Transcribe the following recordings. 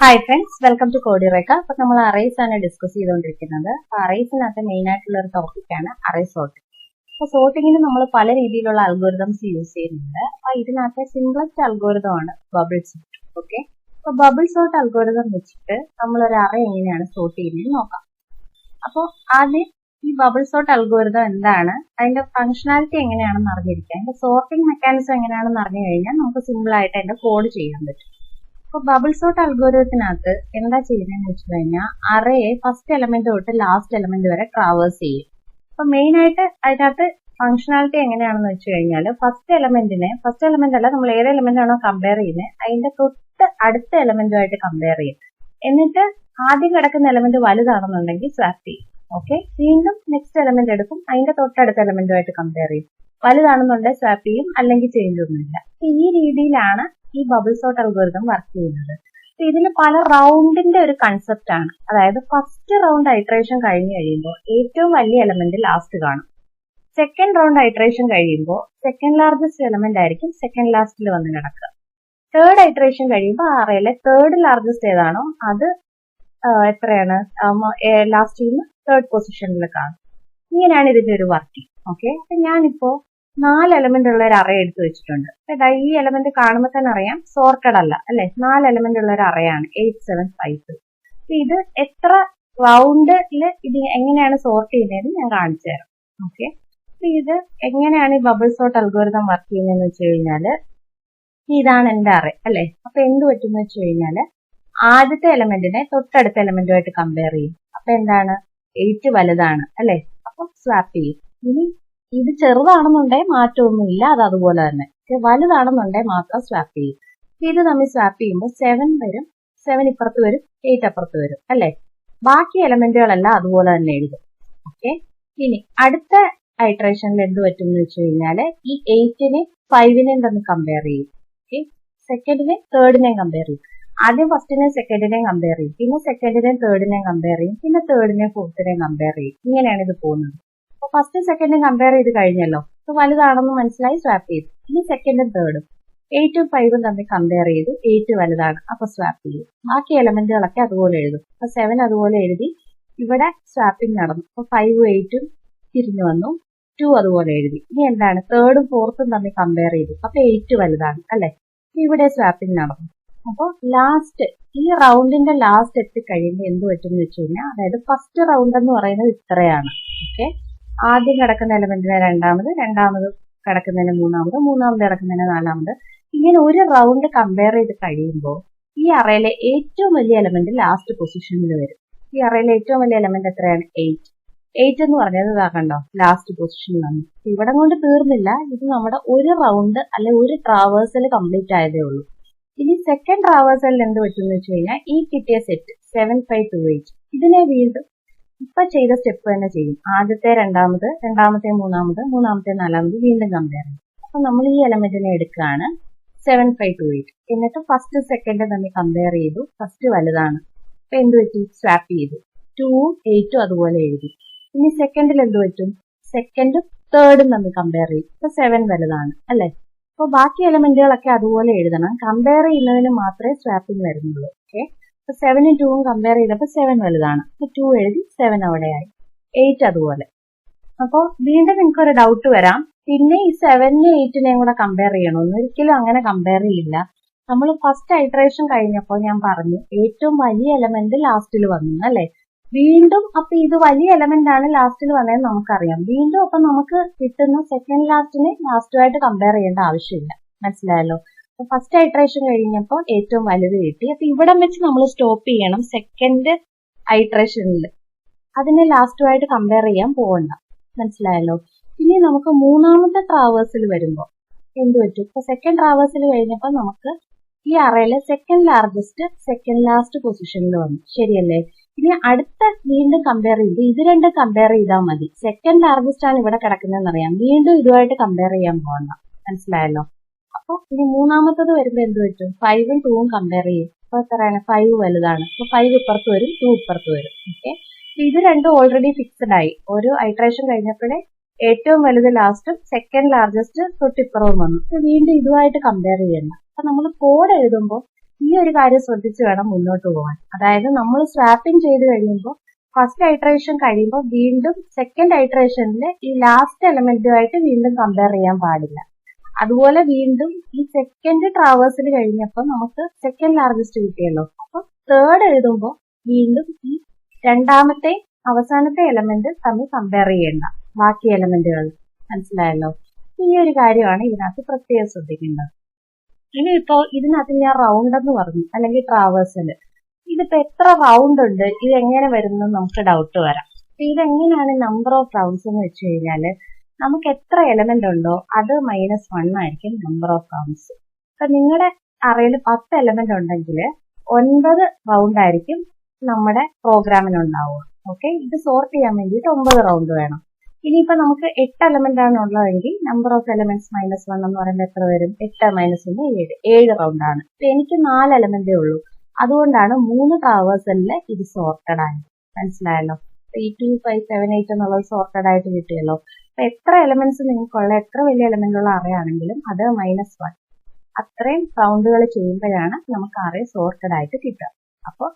Hi friends, welcome to കോഡിറേക്ക. അപ്പൊ നമ്മൾ അറേസ് ആണ് ഡിസ്കസ് ചെയ്തുകൊണ്ടിരിക്കുന്നത്. അറേസിനകത്ത് മെയിൻ ആയിട്ടുള്ള ഒരു ടോപ്പിക്കാണ് അറേ സോർട്ടിംഗ്. അപ്പൊ സോർട്ടിങ്ങിന് നമ്മൾ പല രീതിയിലുള്ള അൽഗോരിതംസ് യൂസ് ചെയ്യുന്നുണ്ട്. അപ്പൊ ഇതിനകത്ത് സിംപ്ലസ്റ്റ് അൽഗോരിതം ആണ് ബബിൾ സോർട്ട്. ഓക്കെ, അപ്പൊ ബബിൾ സോർട്ട് അൽഗോരിതം വെച്ചിട്ട് നമ്മൾ ഒരു അറേ എങ്ങനെയാണ് സോർട്ട് ചെയ്യുന്നത് നോക്കാം. അപ്പോൾ ആദ്യം ഈ ബബിൾ സോർട്ട് അൽഗോരിതം എന്താണ്, അതിന്റെ ഫംഗ്ഷനാലിറ്റി എങ്ങനെയാണെന്ന് അറിഞ്ഞിരിക്കുക. അതിന്റെ സോർട്ടിംഗ് മെക്കാനിസം എങ്ങനെയാണെന്ന് അറിഞ്ഞു കഴിഞ്ഞാൽ നമുക്ക് സിമ്പിൾ ആയിട്ട് അതിന്റെ കോഡ് ചെയ്യാൻ പറ്റും. അപ്പൊ ബബിൾ സോർട്ട് അൽഗോരിതത്തിനകത്ത് എന്താ ചെയ്യുന്നതെന്ന് വെച്ച് കഴിഞ്ഞാൽ അറേയെ ഫസ്റ്റ് എലമെന്റ് തൊട്ട് ലാസ്റ്റ് എലമെന്റ് വരെ ട്രാവേഴ്സ് ചെയ്യും. അപ്പൊ മെയിൻ ആയിട്ട് അതിനകത്ത് ഫംഗ്ഷനാലിറ്റി എങ്ങനെയാണെന്ന് വെച്ച് കഴിഞ്ഞാൽ ഫസ്റ്റ് എലമെന്റ് അല്ല, നമ്മൾ ഏത് എലമെന്റ് ആണോ കമ്പയർ ചെയ്യുന്നത് അതിന്റെ തൊട്ട് അടുത്ത എലമെന്റുമായിട്ട് കമ്പയർ ചെയ്യും. എന്നിട്ട് ആദ്യം കിടക്കുന്ന എലമെന്റ് വലുതാണെന്നുണ്ടെങ്കിൽ സ്വാപ്പ് ചെയ്യും. ഓക്കെ, വീണ്ടും നെക്സ്റ്റ് എലമെന്റ് എടുക്കും, അതിന്റെ തൊട്ടടുത്ത എലമെന്റുമായിട്ട് കമ്പയർ ചെയ്യും. വലുതാണെന്നുണ്ടെങ്കിൽ സ്വാപ്പ് ചെയ്യും, അല്ലെങ്കിൽ ചേഞ്ച് ഒന്നുമില്ല. ഈ രീതിയിലാണ് ഈ ബബിൾ സോർട്ട് അൽഗോരിതം വർക്ക് ചെയ്യുന്നത്. ഇതിൽ പല റൗണ്ടിന്റെ ഒരു കൺസെപ്റ്റ് ആണ്. അതായത് ഫസ്റ്റ് റൗണ്ട് ഐട്രേഷൻ കഴിഞ്ഞ് കഴിയുമ്പോൾ ഏറ്റവും വലിയ എലമെന്റ് ലാസ്റ്റ് കാണും. സെക്കൻഡ് റൗണ്ട് ഐട്രേഷൻ കഴിയുമ്പോൾ സെക്കൻഡ് ലാർജസ്റ്റ് എലമെന്റ് ആയിരിക്കും സെക്കൻഡ് ലാസ്റ്റിൽ വന്ന് കിടക്കുക. തേർഡ് ഐട്രേഷൻ കഴിയുമ്പോൾ അറേയിലെ തേർഡ് ലാർജസ്റ്റ് ഏതാണോ അത് എത്രയാണ് ലാസ്റ്റ് നിന്ന് തേർഡ് പൊസിഷനിൽ കാണും. ഇങ്ങനെയാണ് ഇതിന്റെ ഒരു വർക്കിംഗ്. ഓക്കെ, അപ്പൊ ഞാനിപ്പോ 4 എലമെന്റ് ഉള്ള ഒരു അറേ എടുത്തു വെച്ചിട്ടുണ്ട്. ഈ എലമെന്റ് കാണുമ്പോൾ തന്നെ അറിയാം സോർട്ടഡ് അല്ല അല്ലെ, 4 എലമെന്റ് ഉള്ള ഒരു അറേയാണ് 8, 7, 5, 2. ഇത് എത്ര റൗണ്ടിൽ ഇത് എങ്ങനെയാണ് സോർട്ട് ചെയ്യുന്നതെന്ന് ഞാൻ കാണിച്ചു തരാം. ഓക്കെ, ഇത് എങ്ങനെയാണ് ഈ ബബിൾ സോർട്ട് അൽഗോരിതം വർക്ക് ചെയ്യുന്നതെന്ന് വെച്ച് കഴിഞ്ഞാല് ഇതാണ് എന്റെ അറേ അല്ലെ. അപ്പൊ എന്ത് പറ്റുമെന്ന് വെച്ച് കഴിഞ്ഞാല് ആദ്യത്തെ എലമെന്റിനെ തൊട്ടടുത്ത എലമെന്റുമായിട്ട് കമ്പയർ ചെയ്യും. അപ്പൊ എന്താണ് 8 വലുതാണ് അല്ലെ, അപ്പൊ സ്വാപ്പ് ചെയ്യും. ഇനി ഇത് ചെറുതാണെന്നുണ്ടെങ്കിൽ മാറ്റമൊന്നുമില്ല, അത് അതുപോലെ തന്നെ. വലുതാണെന്നുണ്ടെങ്കിൽ മാത്രം സ്വാപ്പ് ചെയ്യും. ഇത് തമ്മിൽ സ്വാപ്പ് ചെയ്യുമ്പോൾ 7 വരും, 7 ഇപ്പുറത്ത് വരും, 8 അപ്പുറത്ത് വരും അല്ലെ. ബാക്കി എലമെന്റുകളെല്ലാം അതുപോലെ തന്നെ എഴുതും. ഓക്കെ, ഇനി അടുത്ത ഐട്രേഷനിൽ എന്ത് പറ്റും എന്ന് വെച്ച് കഴിഞ്ഞാല് ഈ 8നെ 5നെയും തമ്മിൽ കമ്പയർ ചെയ്യും. ഓക്കെ, സെക്കൻഡിനെയും തേർഡിനെയും കമ്പയർ ചെയ്യും. ആദ്യം ഫസ്റ്റിനെയും സെക്കൻഡിനെയും കമ്പയർ ചെയ്യും, പിന്നെ സെക്കൻഡിനെയും തേർഡിനെയും കമ്പയർ ചെയ്യും, പിന്നെ തേർഡിനെയും ഫോർത്തിനെയും കമ്പയർ ചെയ്യും. ഇങ്ങനെയാണ് ഇത് പോകുന്നത്. അപ്പൊ ഫസ്റ്റും സെക്കൻഡും കമ്പയർ ചെയ്ത് കഴിഞ്ഞല്ലോ, അപ്പൊ വലുതാണെന്ന് മനസ്സിലായി, സ്വാപ്പ് ചെയ്തു. ഇനി സെക്കൻഡും തേർഡും 8ഉം 5ഉം തമ്മിൽ കമ്പയർ ചെയ്തു, 8 വലുതാണ്, അപ്പൊ സ്വാപ്പ് ചെയ്യും. ബാക്കി എലമെന്റുകളൊക്കെ അതുപോലെ എഴുതും. അപ്പൊ 7 അതുപോലെ എഴുതി, ഇവിടെ സ്വാപ്പിംഗ് നടന്നു. അപ്പൊ 5ഉം 8ഉം തിരിഞ്ഞു വന്നു, 2 അതുപോലെ എഴുതി. ഇനി എന്താണ് തേർഡും ഫോർത്തും തമ്മിൽ കമ്പയർ ചെയ്തു, അപ്പൊ 8 വലുതാണ് അല്ലെ. ഇവിടെ സ്വാപ്പിംഗ് നടന്നു. അപ്പൊ ലാസ്റ്റ് ഈ റൗണ്ടിന്റെ ലാസ്റ്റ് എത്തിക്കഴിയുമ്പോൾ എന്ത് പറ്റും എന്ന് വെച്ച് കഴിഞ്ഞാൽ, അതായത് ഫസ്റ്റ് റൗണ്ട് എന്ന് പറയുന്നത് ഇത്രയാണ്. ഓക്കെ, ആദ്യം കിടക്കുന്ന എലമെന്റിനെ രണ്ടാമത്, രണ്ടാമത് കിടക്കുന്നതിന് മൂന്നാമത്, മൂന്നാമത് കിടക്കുന്നതിന് നാലാമത്. ഇങ്ങനെ ഒരു റൗണ്ട് കമ്പയർ ചെയ്ത് കഴിയുമ്പോൾ ഈ അറയിലെ ഏറ്റവും വലിയ എലമെന്റ് ലാസ്റ്റ് പൊസിഷനിൽ വരും. ഈ അറയിലെ ഏറ്റവും വലിയ എലമെന്റ് എത്രയാണ് 8 എന്ന് പറഞ്ഞത് ഇതാക്കണ്ടോ ലാസ്റ്റ് പൊസിഷനിൽ വന്നു. ഇവിടെ കൊണ്ട് തീർന്നില്ല, ഇത് നമ്മുടെ ഒരു റൗണ്ട് അല്ലെ ഒരു ട്രാവേഴ്സൽ കംപ്ലീറ്റ് ആയതേ ഉള്ളൂ. ഇനി സെക്കൻഡ് ട്രാവേഴ്സലിൽ എന്ത് പറ്റുമെന്ന് വെച്ച് കഴിഞ്ഞാൽ ഈ കിട്ടിയ സെറ്റ് 7, 5, 2, 8 ഇതിനെ വീണ്ടും ഇപ്പൊ ചെയ്ത സ്റ്റെപ്പ് തന്നെ ചെയ്യും. ആദ്യത്തെ രണ്ടാമത്, രണ്ടാമത്തെ മൂന്നാമത്, മൂന്നാമത്തെ നാലാമത് വീണ്ടും കമ്പയർ ചെയ്യും. അപ്പൊ നമ്മൾ ഈ എലമെന്റിനെ എടുക്കുകയാണ് 7, 5, 2, 8. എന്നിട്ട് ഫസ്റ്റ് സെക്കൻഡ് തമ്മിൽ കമ്പയർ ചെയ്തു, ഫസ്റ്റ് വലുതാണ്. അപ്പൊ എന്ത് പറ്റി, സ്വാപ്പ് ചെയ്തു. 2ഉം 8ഉം അതുപോലെ എഴുതി. ഇനി സെക്കൻഡിൽ എന്ത് പറ്റും, സെക്കൻഡും തേർഡും തമ്മിൽ കമ്പയർ ചെയ്യും. ഇപ്പൊ 7 വലുതാണ് അല്ലെ. അപ്പൊ ബാക്കി എലമെന്റുകളൊക്കെ അതുപോലെ എഴുതണം. കമ്പയർ ചെയ്യുന്നതിന് മാത്രമേ സ്വാപ്പിംഗ് വരുന്നുള്ളൂ. ഓക്കെ, 7ഉം 2ഉം കമ്പയർ ചെയ്തപ്പോൾ 7 വലുതാണ്. അപ്പൊ 2 എഴുതി, 7 അവിടെയായി, 8 അതുപോലെ. അപ്പോൾ വീണ്ടും നിങ്ങൾക്ക് ഒരു ഡൗട്ട് വരാം, പിന്നെ ഈ 7നെയും 8നെയും കൂടെ കമ്പയർ ചെയ്യണമെന്ന്. ഒരിക്കലും അങ്ങനെ കമ്പയർ ചെയ്യില്ല. നമ്മൾ ഫസ്റ്റ് ഐട്രേഷൻ കഴിഞ്ഞപ്പോൾ ഞാൻ പറഞ്ഞു ഏറ്റവും വലിയ എലമെന്റ് ലാസ്റ്റിൽ വന്നു അല്ലെ. വീണ്ടും അപ്പൊ ഇത് വലിയ എലമെന്റ് ആണ് ലാസ്റ്റിൽ വന്നതെന്ന് നമുക്കറിയാം. വീണ്ടും അപ്പൊ നമുക്ക് കിട്ടുന്ന സെക്കൻഡ് ലാസ്റ്റിനെ ലാസ്റ്റുമായിട്ട് കമ്പയർ ചെയ്യേണ്ട ആവശ്യമില്ല. മനസ്സിലായല്ലോ. ഫസ്റ്റ് ഐട്രേഷൻ കഴിഞ്ഞപ്പോൾ ഏറ്റവും വലുത് കിട്ടി. അപ്പൊ ഇവിടം വെച്ച് നമ്മൾ സ്റ്റോപ്പ് ചെയ്യണം. സെക്കൻഡ് ഐട്രേഷനിൽ അതിനെ ലാസ്റ്റുമായിട്ട് കമ്പയർ ചെയ്യാൻ പോകണ്ട. മനസ്സിലായല്ലോ. ഇനി നമുക്ക് മൂന്നാമത്തെ ട്രാവേഴ്സിൽ വരുമ്പോൾ എന്ത് പറ്റും, ഇപ്പൊ സെക്കൻഡ് ട്രാവേഴ്സിൽ കഴിഞ്ഞപ്പോൾ നമുക്ക് ഈ അറയിലെ സെക്കൻഡ് ലാർജസ്റ്റ് സെക്കൻഡ് ലാസ്റ്റ് പൊസിഷനിൽ വന്നു, ശരിയല്ലേ. ഇനി അടുത്ത വീണ്ടും കമ്പയർ ചെയ്ത് ഇത് രണ്ടും കമ്പയർ ചെയ്താൽ മതി. സെക്കൻഡ് ലാർജസ്റ്റ് ആണ് ഇവിടെ കിടക്കുന്നതെന്ന് അറിയാം, വീണ്ടും ഇതുമായിട്ട് കമ്പയർ ചെയ്യാൻ പോകണ്ട. മനസ്സിലായല്ലോ. അപ്പൊ ഇനി മൂന്നാമത്തത് വരുമ്പോ എന്ത് പറ്റും, 5ഉം 2ഉം കമ്പയർ ചെയ്യും. അപ്പൊ എത്രയാണ്, 5 വലുതാണ്. അപ്പൊ 5 ഇപ്പുറത്ത് വരും, 2 ഇപ്പുറത്ത് വരും. ഓക്കെ, ഇത് രണ്ടും ഓൾറെഡി ഫിക്സഡ് ആയി. ഒരു ഐട്രേഷൻ കഴിഞ്ഞപ്പോഴേ ഏറ്റവും വലുത് ലാസ്റ്റും സെക്കൻഡ് ലാർജസ്റ്റ് തൊട്ടിപ്പുറവും വന്നു. അപ്പൊ വീണ്ടും ഇതുമായിട്ട് കമ്പയർ ചെയ്യണ്ട. അപ്പൊ നമ്മൾ കോഡ് എഴുതുമ്പോൾ ഈ ഒരു കാര്യം ശ്രദ്ധിച്ച് വേണം മുന്നോട്ട് പോകാൻ. അതായത് നമ്മൾ സ്വാപ്പിംഗ് ചെയ്ത് കഴിയുമ്പോൾ ഫസ്റ്റ് ഐട്രേഷൻ കഴിയുമ്പോൾ വീണ്ടും സെക്കൻഡ് ഐട്രേഷനിൽ ഈ ലാസ്റ്റ് എലമെന്റുമായിട്ട് വീണ്ടും കമ്പയർ ചെയ്യാൻ പാടില്ല. അതുപോലെ വീണ്ടും ഈ സെക്കൻഡ് ട്രാവേഴ്സിൽ കഴിഞ്ഞപ്പോൾ നമുക്ക് സെക്കൻഡ് ലാർജസ്റ്റ് കിട്ടിയല്ലോ. അപ്പൊ തേർഡ് എഴുതുമ്പോൾ വീണ്ടും ഈ രണ്ടാമത്തെ അവസാനത്തെ എലമെന്റ് തമ്മിൽ കമ്പയർ ചെയ്യേണ്ട ബാക്കി എലമെന്റുകൾ. മനസ്സിലായല്ലോ? ഈ ഒരു കാര്യമാണ് ഇതിനകത്ത് പ്രത്യേകം ശ്രദ്ധിക്കേണ്ടത്. ഇനിയിപ്പോ ഇതിനകത്ത് ഞാൻ റൗണ്ട് എന്ന് പറഞ്ഞു, അല്ലെങ്കിൽ ട്രാവേഴ്സൽ. ഇതിപ്പോ എത്ര റൗണ്ട് ഉണ്ട്, ഇത് എങ്ങനെ വരുന്നു നമുക്ക് ഡൗട്ട് വരാം. ഇതെങ്ങനെയാണ് നമ്പർ ഓഫ് റൗണ്ട്സ് എന്ന് വെച്ച് കഴിഞ്ഞാല് നമുക്ക് എത്ര എലമെന്റ് ഉണ്ടോ അത് -1 ആയിരിക്കും നമ്പർ ഓഫ് റൗണ്ട്സ്. അപ്പൊ നിങ്ങളുടെ അറയിൽ 10 എലമെന്റ് ഉണ്ടെങ്കിൽ 9 റൗണ്ട് ആയിരിക്കും നമ്മുടെ പ്രോഗ്രാമിന് ഉണ്ടാവുക. ഓക്കെ, ഇത് സോർട്ട് ചെയ്യാൻ വേണ്ടിയിട്ട് 9 റൗണ്ട് വേണം. ഇനിയിപ്പോ നമുക്ക് 8 എലമെന്റ് ആണ് ഉള്ളതെങ്കിൽ നമ്പർ ഓഫ് എലമെന്റ്സ് -1 എന്ന് പറയുമ്പോൾ എത്ര വരും? 8 - 1 7 റൗണ്ട് ആണ്. അപ്പൊ എനിക്ക് 4 എലമെന്റേ ഉള്ളൂ. അതുകൊണ്ടാണ് 3 ട്രാവേഴ്സലില് ഇത് സോർട്ടഡ് ആയത്. മനസ്സിലായല്ലോ? 3, 2, 5, 7, 8 എന്നുള്ളത് സോർട്ടഡ് ആയിട്ട് കിട്ടിയല്ലോ. അപ്പൊ എത്ര എലമെന്റ്സ് നിങ്ങൾക്കുള്ള എത്ര വലിയ എലമെന്റ് ഉള്ള അറേ ആണെങ്കിലും അത് -1 അത്രയും റൗണ്ടുകൾ ചെയ്യുമ്പോഴാണ് നമുക്ക് അറേ സോർട്ടഡ് ആയിട്ട് കിട്ടുക. അപ്പോൾ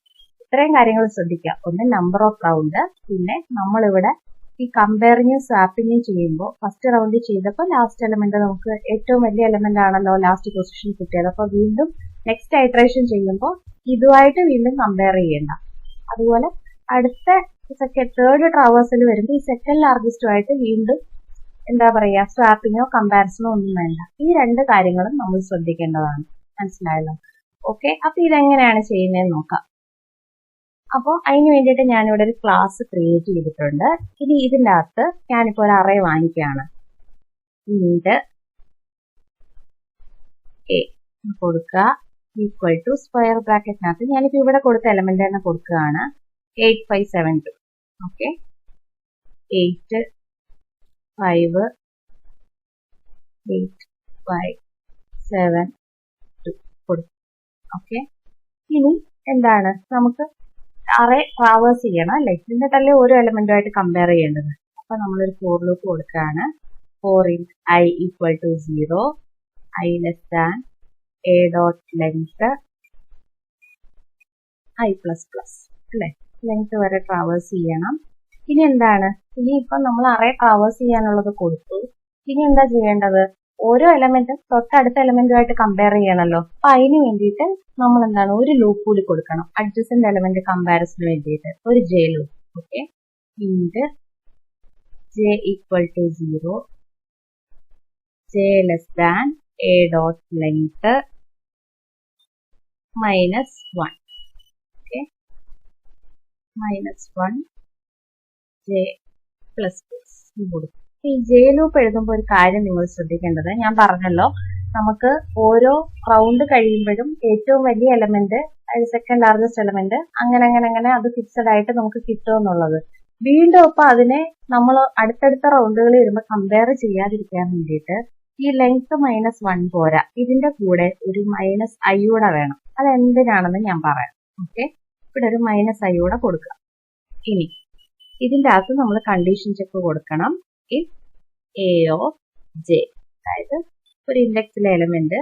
ഇത്രയും കാര്യങ്ങൾ ശ്രദ്ധിക്കുക. ഒന്ന് നമ്പർ ഓഫ് റൗണ്ട്, പിന്നെ നമ്മളിവിടെ ഈ കമ്പയറിങ്ങും സ്വാപ്പിങ്ങും ചെയ്യുമ്പോൾ ഫസ്റ്റ് റൗണ്ട് ചെയ്തപ്പോൾ ലാസ്റ്റ് എലമെന്റ് നമുക്ക് ഏറ്റവും വലിയ എലമെന്റ് ആണല്ലോ ലാസ്റ്റ് പൊസിഷൻ കിട്ടിയത്. അപ്പൊ വീണ്ടും നെക്സ്റ്റ് ഐട്രേഷൻ ചെയ്യുമ്പോൾ ഇതുമായിട്ട് വീണ്ടും കമ്പയർ ചെയ്യേണ്ട. അതുപോലെ അടുത്ത തേർഡ് ട്രാവേഴ്സിൽ വരുമ്പോൾ ഈ സെക്കൻഡ് ലാർജസ്റ്റുമായിട്ട് വീണ്ടും എന്താ പറയാ സ്വാപ്പിങ്ങോ കമ്പാരിസണോ ഒന്നും വേണ്ട. ഈ 2 കാര്യങ്ങളും നമ്മൾ ശ്രദ്ധിക്കേണ്ടതാണ്. മനസ്സിലായല്ലോ? ഓക്കെ, അപ്പൊ ഇതെങ്ങനെയാണ് ചെയ്യുന്നതെന്ന് നോക്കാം. അപ്പോൾ അതിന് വേണ്ടിയിട്ട് ഞാനിവിടെ ഒരു ക്ലാസ് ക്രിയേറ്റ് ചെയ്തിട്ടുണ്ട്. ഇനി ഇതിൻ്റെ അകത്ത് ഞാനിപ്പോൾ ഒരു അറേ വാങ്ങിക്കുകയാണ്. int a കൊടുക്കുക ഈക്വൽ ടു സ്ക്വയർ ബ്രാക്കറ്റിനകത്ത് ഞാനിപ്പോൾ ഇവിടെ കൊടുത്ത എലമെന്റ് തന്നെ കൊടുക്കുകയാണ് 8572. ഓക്കെ, 8 5 8 5 7 2 കൊടുക്കും. ഓക്കെ, ഇനി എന്താണ് നമുക്ക് അറേ ട്രാവേഴ്സ് ചെയ്യണം അല്ലെ? എന്നിട്ടല്ലേ ഓരോ എലമെന്റുമായിട്ട് കമ്പയർ ചെയ്യേണ്ടത്. അപ്പൊ നമ്മളൊരു ഫോർ ലൂപ്പ് കൊടുക്കുകയാണ്. For int I equal to 0, I less than a dot length I plus plus അല്ലെ? ലെങ്ത് വരെ ട്രാവേഴ്സ് ചെയ്യണം. ഇനി എന്താണ്? ഇനി ഇപ്പൊ നമ്മൾ അറേ ട്രാവേഴ്സ് ചെയ്യാനുള്ളത് കൊടുത്തു. ഇനി എന്താ ചെയ്യേണ്ടത്? ഓരോ എലമെന്റും തൊട്ടടുത്ത എലമെന്റുമായിട്ട് കമ്പയർ ചെയ്യണമല്ലോ. അപ്പൊ അതിന് വേണ്ടിയിട്ട് നമ്മൾ എന്താണ് ഒരു ലൂപ്പ് കൂടി കൊടുക്കണം. അഡ്ജസന്റ് എലമെന്റ് കമ്പാരിസണിന് വേണ്ടിയിട്ട് ഒരു J loop. Okay, int j equal to 0, j less than a dot length -1. Okay, -1 j plus plus കൊടുക്കും. ഈ ജെ ലൂപ്പ് എഴുതുമ്പോൾ ഒരു കാര്യം നിങ്ങൾ ശ്രദ്ധിക്കേണ്ടത്, ഞാൻ പറഞ്ഞല്ലോ നമുക്ക് ഓരോ റൗണ്ട് കഴിയുമ്പോഴും ഏറ്റവും വലിയ എലമെന്റ് സെക്കൻഡ് ലാർജസ്റ്റ് എലമെന്റ് അങ്ങനെ അത് ഫിക്സഡ് ആയിട്ട് നമുക്ക് കിട്ടുമെന്നുള്ളത്. വീണ്ടും ഇപ്പൊ അതിനെ നമ്മൾ അടുത്തടുത്ത റൗണ്ടുകളിൽ വരുമ്പോൾ കമ്പയർ ചെയ്യാതിരിക്കാൻ വേണ്ടിയിട്ട് ഈ ലെങ്ത് -1 പോരാ, ഇതിന്റെ കൂടെ ഒരു -i കൂടെ വേണം. അതെന്തിനാണെന്ന് ഞാൻ പറയാം. ഓക്കെ, ഇവിടെ ഒരു -i കൂടെ കൊടുക്കുക. ഇനി ഇതിന്റെ അകത്ത് നമ്മൾ കണ്ടീഷൻ ചെക്ക് കൊടുക്കണം. if a of j, അതായത് ഒരു ഇൻഡെക്സിലെ element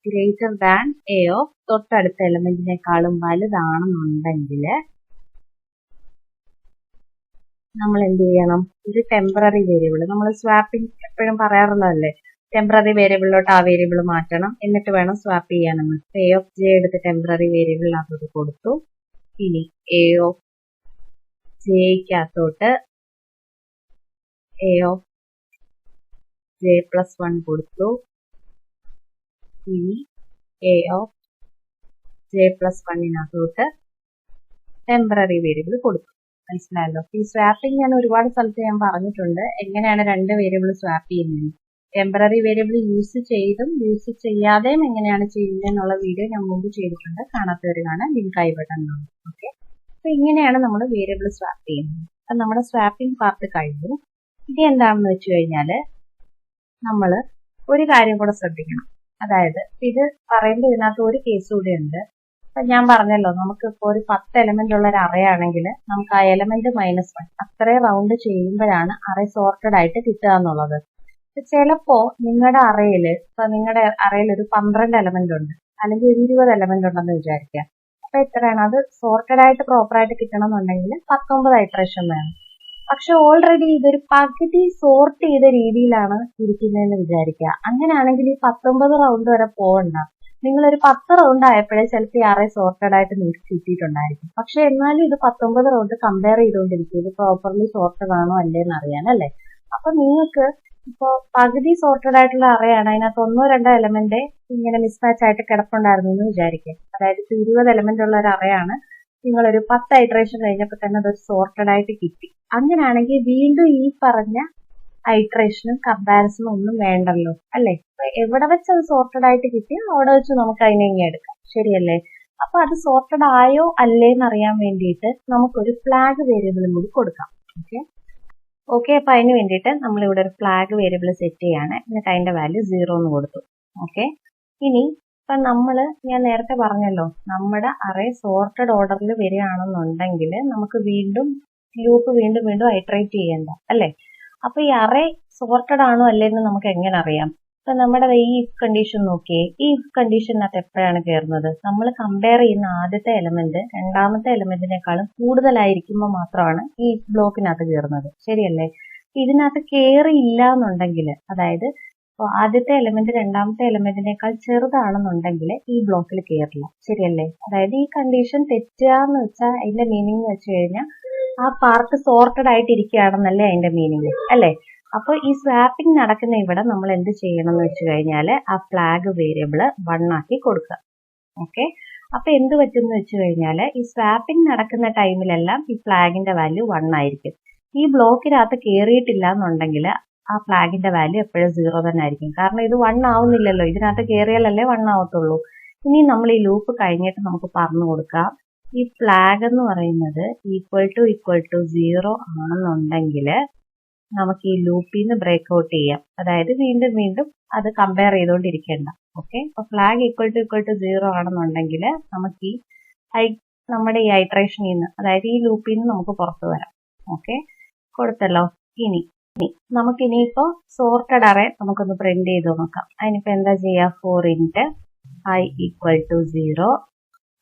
greater than a of തൊട്ടടുത്ത എലമെന്റിനേക്കാളും വലുതാണെന്നുണ്ടെങ്കിൽ നമ്മൾ എന്ത് ചെയ്യണം? ഒരു ടെമ്പററി വേരിയബിൾ, നമ്മൾ സ്വാപ്പിംഗ് എപ്പോഴും പറയാറുള്ളതല്ലേ, ടെമ്പററി വേരിയബിളിലോട്ട് ആ വേരിയബിൾ മാറ്റണം, എന്നിട്ട് വേണം സ്വാപ്പ് ചെയ്യാനെന്ന്. a of j എടുത്ത് ടെമ്പററി വേരിയബിളിനകത്തോട്ട് കൊടുത്തു. ഇനി a of jക്കകത്തോട്ട് a of j plus 1 കൊടുത്തു. ഇനി a of j plus 1നകത്തോട്ട് ടെമ്പററി വേരിയബിൾ കൊടുത്തു. മനസ്സിലായല്ലോ? ഈ സ്വാപ്പിംഗ് ഞാൻ ഒരുപാട് സ്ഥലത്ത് ഞാൻ പറഞ്ഞിട്ടുണ്ട് എങ്ങനെയാണ് 2 വേരിയബിൾ സ്വാപ്പ് ചെയ്യുന്നത്. ടെമ്പററി വേരിയബിൾ യൂസ് ചെയ്തും യൂസ് ചെയ്യാതെയും എങ്ങനെയാണ് ചെയ്യുന്നത് എന്നുള്ള വീഡിയോ ഞാൻ മുമ്പ് ചെയ്തിട്ടുണ്ട്. കാണാത്തവർ കാണാൻ ലിങ്ക് ഐ ബട്ടണിലുണ്ട്. ഓക്കെ, അപ്പൊ ഇങ്ങനെയാണ് നമ്മൾ വേരിയബിൾ സ്വാപ്പ് ചെയ്യുന്നത്. അപ്പൊ നമ്മുടെ സ്വാപ്പിംഗ് പാർട്ട് കഴിഞ്ഞു. ഇനി എന്താണെന്ന് വെച്ച് കഴിഞ്ഞാല് നമ്മൾ ഒരു കാര്യം കൂടെ ശ്രദ്ധിക്കണം. അതായത് ഇത് പറയുമ്പോൾ ഇതിനകത്ത് ഒരു കേസ് കൂടി ഉണ്ട്. അപ്പൊ ഞാൻ പറഞ്ഞല്ലോ നമുക്ക് ഇപ്പോൾ ഒരു 10 എലമെന്റ് ഉള്ള ഒരു അറേ ആണെങ്കിൽ നമുക്ക് ആ എലമെന്റ് -1 അത്രയും റൗണ്ട് ചെയ്യുമ്പോഴാണ് അറേ സോർട്ടഡ് ആയിട്ട് കിട്ടുക എന്നുള്ളത്. ചിലപ്പോ നിങ്ങളുടെ അറേയിൽ ഒരു 12 എലമെന്റ് ഉണ്ട്. അല്ലെങ്കിൽ ഒരു 20 എലമെന്റ് ഉണ്ടെന്ന് വിചാരിക്കുക. അപ്പൊ എത്രയാണ്? അത് സോർട്ടഡ് ആയിട്ട് പ്രോപ്പർ ആയിട്ട് കിട്ടണമെന്നുണ്ടെങ്കിൽ 19 ഐട്രേഷൻ വേണം. പക്ഷെ ഓൾറെഡി ഇതൊരു പകുതി സോർട്ട് ചെയ്ത രീതിയിലാണ് ഇരിക്കുന്നതെന്ന് വിചാരിക്കുക. അങ്ങനെയാണെങ്കിൽ ഈ 19 റൗണ്ട് വരെ പോകണ്ട. നിങ്ങളൊരു 10 റൗണ്ട് ആയപ്പോഴേ ചിലപ്പോൾ ഈ അറേ സോർട്ടഡ് ആയിട്ട് നിങ്ങൾക്ക് കിട്ടിയിട്ടുണ്ടായിരിക്കും. പക്ഷെ എന്നാലും ഇത് 19 റൗണ്ട് കമ്പയർ ചെയ്തുകൊണ്ടിരിക്കും, ഇത് പ്രോപ്പർലി സോർട്ടഡ് ആണോ അല്ലേന്ന് അറിയാൻ അല്ലേ. അപ്പൊ നിങ്ങൾക്ക് ഇപ്പോ പകുതി സോർട്ടഡ് ആയിട്ടുള്ള അറയാണ്, അതിനകത്ത് 1-2 എലമെന്റ് ഇങ്ങനെ മിസ്മാച്ച് ആയിട്ട് കിടപ്പുണ്ടായിരുന്നു എന്ന് വിചാരിക്കുക. അതായത് 20 എലമെന്റ് ഉള്ള ഒരു അറയാണ്, നിങ്ങളൊരു 10 ഐട്രേഷൻ കഴിഞ്ഞപ്പോൾ തന്നെ അതൊരു സോർട്ടഡ് ആയിട്ട് കിട്ടി. അങ്ങനെയാണെങ്കിൽ വീണ്ടും ഈ പറഞ്ഞ ഐട്രേഷനും കമ്പാരിസണും ഒന്നും വേണ്ടല്ലോ അല്ലെ. എവിടെ വെച്ച് അത് സോർട്ടഡ് ആയിട്ട് കിട്ടി അവിടെ വെച്ച് നമുക്ക് അതിനെ ഇങ്ങനെ എടുക്കാം, ശരിയല്ലേ. അപ്പൊ അത് സോർട്ടഡ് ആയോ അല്ലേന്ന് അറിയാൻ വേണ്ടിയിട്ട് നമുക്കൊരു ഫ്ലാഗ് വേരിയബിളും കൂടി കൊടുക്കാം. ഓക്കെ അപ്പൊ അതിന് വേണ്ടിയിട്ട് നമ്മൾ ഇവിടെ ഒരു ഫ്ലാഗ് വേരിയബിൾ സെറ്റ് ചെയ്യാണ്. എന്നിട്ട് അതിന്റെ വാല്യൂ 0 എന്ന് കൊടുത്തു. ഓക്കെ, ഇനി ഇപ്പൊ ഞാൻ നേരത്തെ പറഞ്ഞല്ലോ, നമ്മുടെ അറേ സോർട്ടഡ് ഓർഡറിൽ വരികയാണെന്നുണ്ടെങ്കിൽ നമുക്ക് ലൂപ്പ് വീണ്ടും ഐട്രേറ്റ് ചെയ്യണ്ട അല്ലെ. അപ്പൊ ഈ അറേ സോർട്ടഡ് ആണോ അല്ലേന്ന് നമുക്ക് എങ്ങനെ അറിയാം? ഇപ്പൊ നമ്മുടെ ഈ ഇഫ് കണ്ടീഷൻ നോക്കിയേ, ഈ ഇഫ് കണ്ടീഷനകത്ത് എപ്പോഴാണ് കയറുന്നത്? നമ്മൾ കമ്പയർ ചെയ്യുന്ന ആദ്യത്തെ എലമെന്റ് രണ്ടാമത്തെ എലമെന്റിനേക്കാളും കൂടുതലായിരിക്കുമ്പോൾ മാത്രമാണ് ഈ ഇഫ് ബ്ലോക്കിനകത്ത് കയറുന്നത്, ശരിയല്ലേ. ഇതിനകത്ത് കയറിയില്ല എന്നുണ്ടെങ്കിൽ, അതായത് ആദ്യത്തെ എലമെന്റ് രണ്ടാമത്തെ എലമെന്റിനേക്കാൾ ചെറുതാണെന്നുണ്ടെങ്കിൽ ഈ ബ്ലോക്കിൽ കയറില്ല, ശരിയല്ലേ. അതായത് ഈ കണ്ടീഷൻ തെറ്റുക എന്ന് വെച്ചാൽ അതിന്റെ മീനിങ് വെച്ച് കഴിഞ്ഞാൽ ആ പാർട്ട് സോർട്ടഡ് ആയിട്ട് ഇരിക്കുകയാണെന്നല്ലേ അതിന്റെ മീനിങ് അല്ലെ. അപ്പൊ ഈ സ്വാപ്പിംഗ് നടക്കുന്ന ഇവിടെ നമ്മൾ എന്ത് ചെയ്യണം എന്ന് വെച്ച് കഴിഞ്ഞാല് ആ ഫ്ലാഗ് വേരിയബിള് 1 ആക്കി കൊടുക്കുക. ഓക്കെ, അപ്പൊ എന്ത് പറ്റുമെന്ന് വെച്ച് കഴിഞ്ഞാല് ഈ സ്വാപ്പിംഗ് നടക്കുന്ന ടൈമിലെല്ലാം ഈ ഫ്ലാഗിന്റെ വാല്യൂ 1 ആയിരിക്കും. ഈ ബ്ലോക്കിനകത്ത് കയറിയിട്ടില്ല എന്നുണ്ടെങ്കിൽ ആ ഫ്ലാഗിന്റെ വാല്യൂ എപ്പോഴും 0 തന്നെ ആയിരിക്കും. കാരണം ഇത് 1 ആവുന്നില്ലല്ലോ, ഇതിനകത്ത് കയറിയാലല്ലേ 1 ആവത്തുള്ളൂ. ഇനി നമ്മൾ ഈ ലൂപ്പ് കഴിഞ്ഞിട്ട് നമുക്ക് പറഞ്ഞു കൊടുക്കാം, ഈ ഫ്ലാഗ് എന്ന് പറയുന്നത് ഈക്വൽ ടു 0 ആണെന്നുണ്ടെങ്കിൽ നമുക്ക് ഈ ലൂപ്പിൽ നിന്ന് ബ്രേക്ക് ഔട്ട് ചെയ്യാം. അതായത് വീണ്ടും അത് കമ്പയർ ചെയ്തുകൊണ്ടിരിക്കേണ്ട. ഓക്കെ, അപ്പൊ ഫ്ലാഗ് ഈക്വൽ ടു 0 ആണെന്നുണ്ടെങ്കിൽ നമുക്ക് നമ്മുടെ ഈ ഐട്രേഷനിൽ നിന്ന്, അതായത് ഈ ലൂപ്പിൽ നിന്ന് നമുക്ക് പുറത്തു വരാം. ഓക്കെ, കൊടുത്തല്ലോ. നമുക്കിനിയിപ്പോ സോർട്ടഡ് അറേ നമുക്കൊന്ന് പ്രിന്റ് ചെയ്ത് നോക്കാം. അതിനിപ്പോ എന്താ ചെയ്യാ? 4 × i = 0,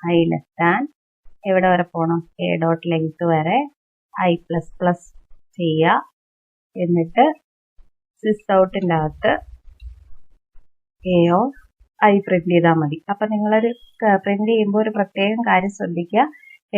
i <, എവിടെ വരെ പോകണം? a ഡോട്ട് ലെങ്ത് വരെ i++ ചെയ്യുക. എന്നിട്ട് സിസ് ഔട്ടിന്റെ അകത്ത് a പ്രിന്റ് ചെയ്താൽ മതി. അപ്പൊ നിങ്ങളൊരു പ്രിന്റ് ചെയ്യുമ്പോൾ ഒരു പ്രത്യേകം കാര്യം ശ്രദ്ധിക്കുക,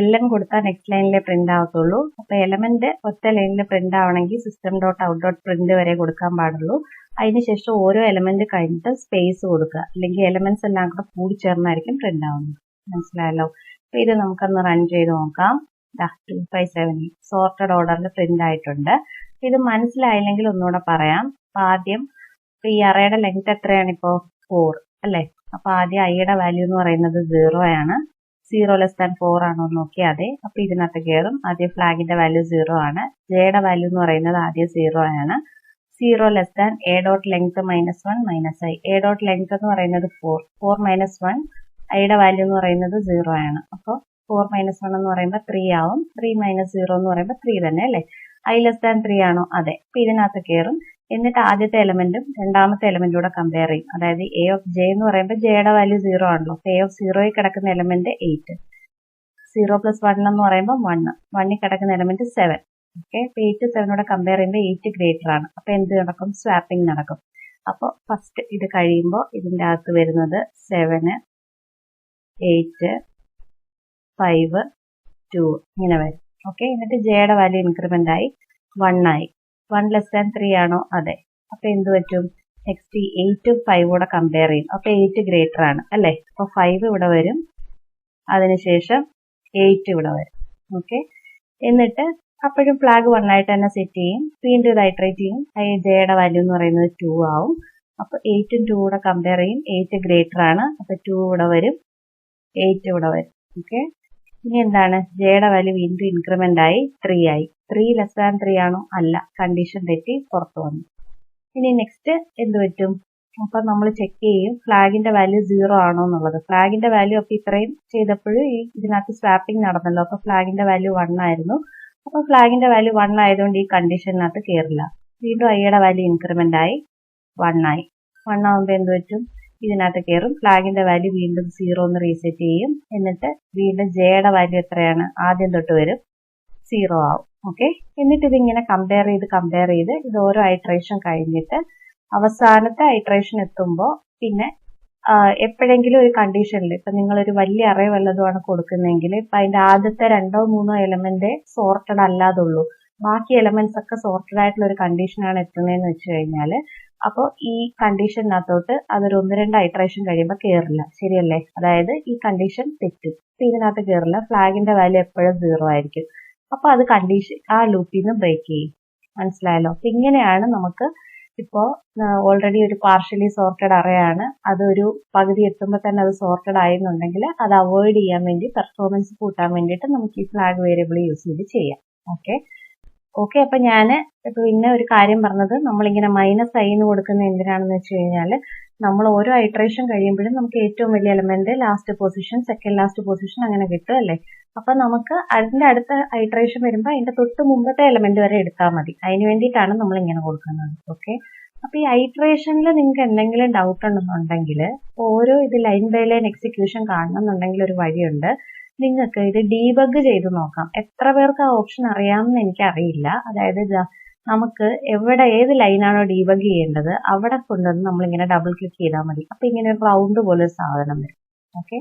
എല്ലാം കൊടുത്താൽ നെക്സ്റ്റ് ലൈനിലെ പ്രിന്റ് ആവത്തുള്ളൂ. അപ്പൊ എലമെന്റ് ഒറ്റ ലൈനിൽ പ്രിന്റ് ആവണമെങ്കിൽ system.out.print വരെ കൊടുക്കാൻ പാടുള്ളൂ. അതിനുശേഷം ഓരോ എലമെന്റ് കഴിഞ്ഞിട്ട് സ്പേസ് കൊടുക്കുക, അല്ലെങ്കിൽ എലമെന്റ്സ് എല്ലാം കൂടെ കൂടി ചേർന്നായിരിക്കും പ്രിന്റ് ആവുന്നത്. മനസ്സിലായല്ലോ. അപ്പൊ ഇത് നമുക്കൊന്ന് റൺ ചെയ്ത് നോക്കാം. 2578 സോർട്ടഡ് ഓർഡറിൽ പ്രിന്റ് ആയിട്ടുണ്ട്. ഇത് മനസ്സിലായില്ലെങ്കിൽ ഒന്നുകൂടെ പറയാം. ആദ്യം ഈ അറേയുടെ ലെങ്ത് എത്രയാണ്? ഇപ്പോ 4 അല്ലെ. അപ്പൊ ആദ്യം ഐയുടെ വാല്യൂ എന്ന് പറയുന്നത് 0 ആണ്. 0 < 4 ആണോ നോക്കി, അതെ. അപ്പൊ ഇതിനകത്ത് കയറും. ആദ്യം ഫ്ലാഗിന്റെ വാല്യൂ 0 ആണ്. ജെയുടെ വാല്യൂ എന്ന് പറയുന്നത് ആദ്യം 0 ആണ്. 0 < a dot length -1 - i. a dot length എന്ന് പറയുന്നത് 4 - 1, ഐയുടെ വാല്യൂ എന്ന് പറയുന്നത് 0 ആണ്. അപ്പോൾ 4 - 1 എന്ന് പറയുമ്പോൾ 3 ആവും. 3 - 0 എന്ന് പറയുമ്പോൾ 3 തന്നെ അല്ലേ. i < 3 ആണോ? അതെ. അപ്പൊ ഇതിനകത്ത് കയറും. എന്നിട്ട് ആദ്യത്തെ എലമെന്റും രണ്ടാമത്തെ എലമെന്റും കൂടെ കമ്പയർ ചെയ്യും. അതായത് a of j എന്ന് പറയുമ്പോൾ ജെയുടെ വാല്യൂ 0 ആണല്ലോ. a of 0 കിടക്കുന്ന എലമെന്റ് 8, 0 + 1 എന്ന് പറയുമ്പോൾ 1, 1 കിടക്കുന്ന എലമെന്റ് 7. ഓക്കെ, 8 7 കമ്പയർ ചെയ്യുമ്പോൾ 8 ഗ്രേറ്റർ ആണ്. അപ്പൊ എന്ത് നടക്കും? സ്വാപ്പിംഗ് നടക്കും. അപ്പോൾ ഫസ്റ്റ് ഇത് കഴിയുമ്പോൾ ഇതിന്റെ അകത്ത് വരുന്നത് 7, 8, 5, 2 ഇങ്ങനെ വരും. ഓക്കെ, എന്നിട്ട് ജെയുടെ വാല്യൂ ഇൻക്രിമെന്റ് ആയി 1 ആയി. 1 < 3 ആണോ? അതെ. അപ്പൊ എന്ത് പറ്റും? നെക്സ്റ്റ് 8ഉം 5ഉം കൂടെ കമ്പയർ ചെയ്യും. അപ്പൊ 8 ഗ്രേറ്റർ ആണ് അല്ലെ. അപ്പൊ 5 ഇവിടെ വരും, അതിനുശേഷം 8 ഇവിടെ വരും. ഓക്കെ, എന്നിട്ട് അപ്പോഴും ഫ്ലാഗ് 1 ആയിട്ട് തന്നെ സെറ്റ് ചെയ്യും. വീണ്ടും ഇത് ഐട്രേറ്റ് ചെയ്യും. ജെയുടെ വാല്യൂ എന്ന് പറയുന്നത് 2 ആവും. അപ്പൊ 8ഉം 2 കൂടെ കമ്പയർ ചെയ്യും. 8 ഗ്രേറ്റർ ആണ്. അപ്പൊ 2 ഇവിടെ വരും, 8 ഇവിടെ വരും. ഓക്കെ, ഇനി എന്താണ്? ജെയുടെ വാല്യൂ വീണ്ടും ഇൻക്രിമെന്റ് ആയി 3 ആയി. 3 < 3 ആണോ? അല്ല. കണ്ടീഷൻ തെറ്റി പുറത്തു വന്നു. ഇനി നെക്സ്റ്റ് എന്ത് പറ്റും? അപ്പൊ നമ്മൾ ചെക്ക് ചെയ്യും ഫ്ലാഗിന്റെ വാല്യൂ 0 ആണോ എന്നുള്ളത്. ഫ്ലാഗിന്റെ വാല്യൂ അപ്പൊ ഇത്രയും ചെയ്തപ്പോഴും ഇതിനകത്ത് സ്വാപ്പിംഗ് നടന്നല്ലോ. അപ്പൊ ഫ്ലാഗിന്റെ വാല്യൂ 1 ആയിരുന്നു. അപ്പൊ ഫ്ലാഗിന്റെ വാല്യൂ 1 ആയതുകൊണ്ട് ഈ കണ്ടീഷനകത്ത് കയറില്ല. വീണ്ടും ഐയുടെ വാല്യൂ ഇൻക്രിമെന്റ് ആയി 1 ആയി. 1 ആവുമ്പോൾ എന്ത് പറ്റും? ഇതിനകത്ത് കയറും. ഫ്ലാഗിന്റെ വാല്യൂ വീണ്ടും 0 എന്ന് റീസെറ്റ് ചെയ്യും. എന്നിട്ട് വീണ്ടും ജെയുടെ വാല്യൂ എത്രയാണ്, ആദ്യം തൊട്ട് വരും, 0 ആവും. ഓക്കെ, എന്നിട്ട് ഇതിങ്ങനെ കമ്പയർ ചെയ്ത് ഇത് ഓരോ ഐട്രേഷൻ കഴിഞ്ഞിട്ട് അവസാനത്തെ ഐട്രേഷൻ എത്തുമ്പോൾ പിന്നെ എപ്പോഴെങ്കിലും ഒരു കണ്ടീഷനിൽ ഇപ്പൊ നിങ്ങളൊരു വലിയ അറേ വല്ലതുമാണ് കൊടുക്കുന്നതെങ്കിൽ ഇപ്പൊ അതിന്റെ ആദ്യത്തെ 2 or 3 എലമെന്റ് സോർട്ടഡ് അല്ലാതുള്ളൂ, ബാക്കി എലമെന്റ്സ് ഒക്കെ സോർട്ടഡ് ആയിട്ടുള്ള ഒരു കണ്ടീഷനാണ് എത്തുന്നതെന്ന് വെച്ച് കഴിഞ്ഞാൽ അപ്പോൾ ഈ കണ്ടീഷനകത്തോട്ട് അതൊരു 1-2 ഐട്രേഷൻ കഴിയുമ്പോൾ കയറില്ല. ശരിയല്ലേ? അതായത് ഈ കണ്ടീഷൻ തെറ്റും. അപ്പൊ ഇതിനകത്ത് കയറില്ല. ഫ്ലാഗിന്റെ വാല്യൂ എപ്പോഴും 0 ആയിരിക്കും. അപ്പൊ അത് കണ്ടീഷൻ ആ ലൂപ്പിൽ നിന്ന് ബ്രേക്ക് ചെയ്യും. മനസ്സിലായല്ലോ? അപ്പൊ ഇങ്ങനെയാണ് നമുക്ക് ഇപ്പോ ഓൾറെഡി ഒരു പാർഷ്യലി സോർട്ടഡ് അറേ ആണ്, അതൊരു പകുതി എത്തുമ്പോൾ തന്നെ അത് സോർട്ടഡ് ആയെന്നുണ്ടെങ്കിൽ അത് അവോയ്ഡ് ചെയ്യാൻ വേണ്ടി, പെർഫോമൻസ് കൂട്ടാൻ വേണ്ടിയിട്ട് നമുക്ക് ഈ ഫ്ലാഗ് വേരിയബിൾ യൂസ് ചെയ്ത് ചെയ്യാം. ഓക്കെ, അപ്പൊ ഞാൻ പിന്നെ ഒരു കാര്യം പറഞ്ഞത്, നമ്മളിങ്ങനെ -i എന്ന് കൊടുക്കുന്ന എന്തിനാണെന്ന് വെച്ച് കഴിഞ്ഞാൽ നമ്മൾ ഓരോ ഐട്രേഷൻ കഴിയുമ്പോഴും നമുക്ക് ഏറ്റവും വലിയ element last position, second last position അങ്ങനെ കിട്ടും അല്ലേ? അപ്പൊ നമുക്ക് അതിന്റെ അടുത്ത ഐട്രേഷൻ വരുമ്പോൾ അതിന്റെ തൊട്ട് മുമ്പത്തെ എലമെന്റ് വരെ എടുത്താൽ മതി. അതിന് വേണ്ടിയിട്ടാണ് നമ്മൾ ഇങ്ങനെ കൊടുക്കുന്നത്. ഓക്കെ, അപ്പൊ ഈ ഐട്രേഷനിൽ നിങ്ങൾക്ക് എന്തെങ്കിലും ഡൗട്ട് ഉണ്ടെന്നുണ്ടെങ്കിൽ ഓരോ ഇത് ലൈൻ ബൈ ലൈൻ എക്സിക്യൂഷൻ കാണണമെന്നുണ്ടെങ്കിൽ ഒരു വഴിയുണ്ട്. നിങ്ങൾക്ക് ഇത് ഡീബഗ് ചെയ്ത് നോക്കാം. എത്ര പേർക്ക് ആ ഓപ്ഷൻ അറിയാമെന്ന് എനിക്കറിയില്ല. അതായത് നമുക്ക് എവിടെ ഏത് ലൈനാണോ ഡീബഗ് ചെയ്യേണ്ടത് അവിടെ കൊണ്ടുവന്ന് നമ്മളിങ്ങനെ ഡബിൾ ക്ലിക്ക് ചെയ്താൽ മതി. അപ്പൊ ഇങ്ങനെ ഒരു റൗണ്ട് പോലെ ഒരു സാധനം വരും. ഓക്കെ,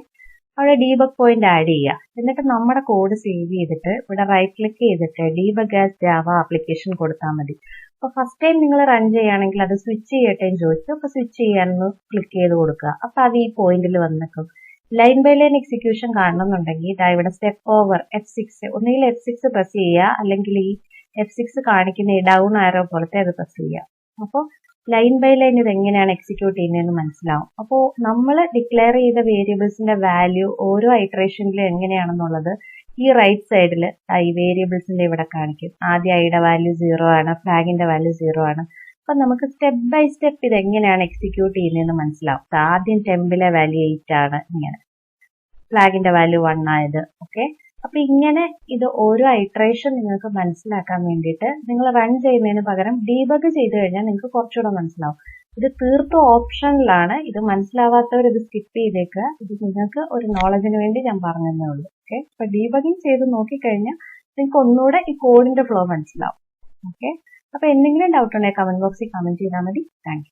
അവിടെ ഡീബഗ് പോയിന്റ് ആഡ് ചെയ്യുക. എന്നിട്ട് നമ്മുടെ കോഡ് സേവ് ചെയ്തിട്ട് ഇവിടെ റൈറ്റ് ക്ലിക്ക് ചെയ്തിട്ട് ഡീബഗ് ആസ് ജാവ ആപ്ലിക്കേഷൻ കൊടുത്താൽ മതി. അപ്പൊ ഫസ്റ്റ് ടൈം നിങ്ങൾ റൺ ചെയ്യുകയാണെങ്കിൽ അത് സ്വിച്ച് ചെയ്യട്ടെ എന്ന് ചോദിച്ചു. അപ്പൊ സ്വിച്ച് ചെയ്യാനൊന്ന് ക്ലിക്ക് ചെയ്ത് കൊടുക്കുക. അപ്പൊ അത് ഈ പോയിന്റിൽ വന്നിട്ടും ലൈൻ ബൈ ലൈൻ എക്സിക്യൂഷൻ കാണണമെന്നുണ്ടെങ്കിൽ ഇതാ ഇവിടെ സ്റ്റെപ്പ് ഓവർ F6, ഒന്നുകിൽ F6 പ്രസ് ചെയ്യുക, അല്ലെങ്കിൽ ഈ F6 കാണിക്കുന്ന ഈ ഡൗൺ ആരോ പോലത്തെ അത് പ്രസ് ചെയ്യുക. അപ്പോൾ ലൈൻ ബൈ ലൈൻ ഇത് എങ്ങനെയാണ് എക്സിക്യൂട്ട് ചെയ്യുന്നതെന്ന് മനസ്സിലാവും. അപ്പോൾ നമ്മൾ ഡിക്ലെയർ ചെയ്ത വേരിയബിൾസിന്റെ വാല്യൂ ഓരോ ഐട്രേഷനിലും എങ്ങനെയാണെന്നുള്ളത് ഈ റൈറ്റ് സൈഡിൽ ഈ വേരിയബിൾസിന്റെ ഇവിടെ കാണിക്കും. ആദ്യം ഐയുടെ വാല്യൂ 0 ആണ്, ഫ്ലാഗിന്റെ വാല്യൂ 0 ആണ്. അപ്പൊ നമുക്ക് സ്റ്റെപ്പ് ബൈ സ്റ്റെപ്പ് ഇത് എങ്ങനെയാണ് എക്സിക്യൂട്ട് ചെയ്യുന്നതെന്ന് മനസ്സിലാവും. ആദ്യം ടെമ്പിലെ വാല്യൂ 8 ആണ്, ഇങ്ങനെ ഫ്ലാഗിന്റെ വാല്യൂ 1 ആയത്. ഓക്കെ, അപ്പൊ ഇങ്ങനെ ഇത് ഓരോ ഐട്രേഷൻ നിങ്ങൾക്ക് മനസ്സിലാക്കാൻ വേണ്ടിയിട്ട് നിങ്ങൾ റൺ ചെയ്യുന്നതിന് പകരം ഡീബഗ് ചെയ്ത് കഴിഞ്ഞാൽ നിങ്ങൾക്ക് കുറച്ചുകൂടെ മനസ്സിലാവും. ഇത് തീർത്തും ഓപ്ഷനിലാണ്. ഇത് മനസ്സിലാവാത്തവർ ഇത് സ്കിപ്പ് ചെയ്തേക്കുക. ഇത് നിങ്ങൾക്ക് ഒരു നോളജിന് വേണ്ടി ഞാൻ പറഞ്ഞതേ ഉള്ളൂ. ഓക്കെ, അപ്പൊ ഡീബഗിങ് ചെയ്ത് നോക്കിക്കഴിഞ്ഞാൽ നിങ്ങൾക്ക് ഒന്നുകൂടെ ഈ കോഡിന്റെ ഫ്ലോ മനസ്സിലാവും. ഓക്കെ, അപ്പൊ എന്തെങ്കിലും ഡൗട്ട് ഉണ്ടെങ്കിൽ കമന്റ് ബോക്സിൽ കമന്റ് ചെയ്താൽ മതി. Thank you.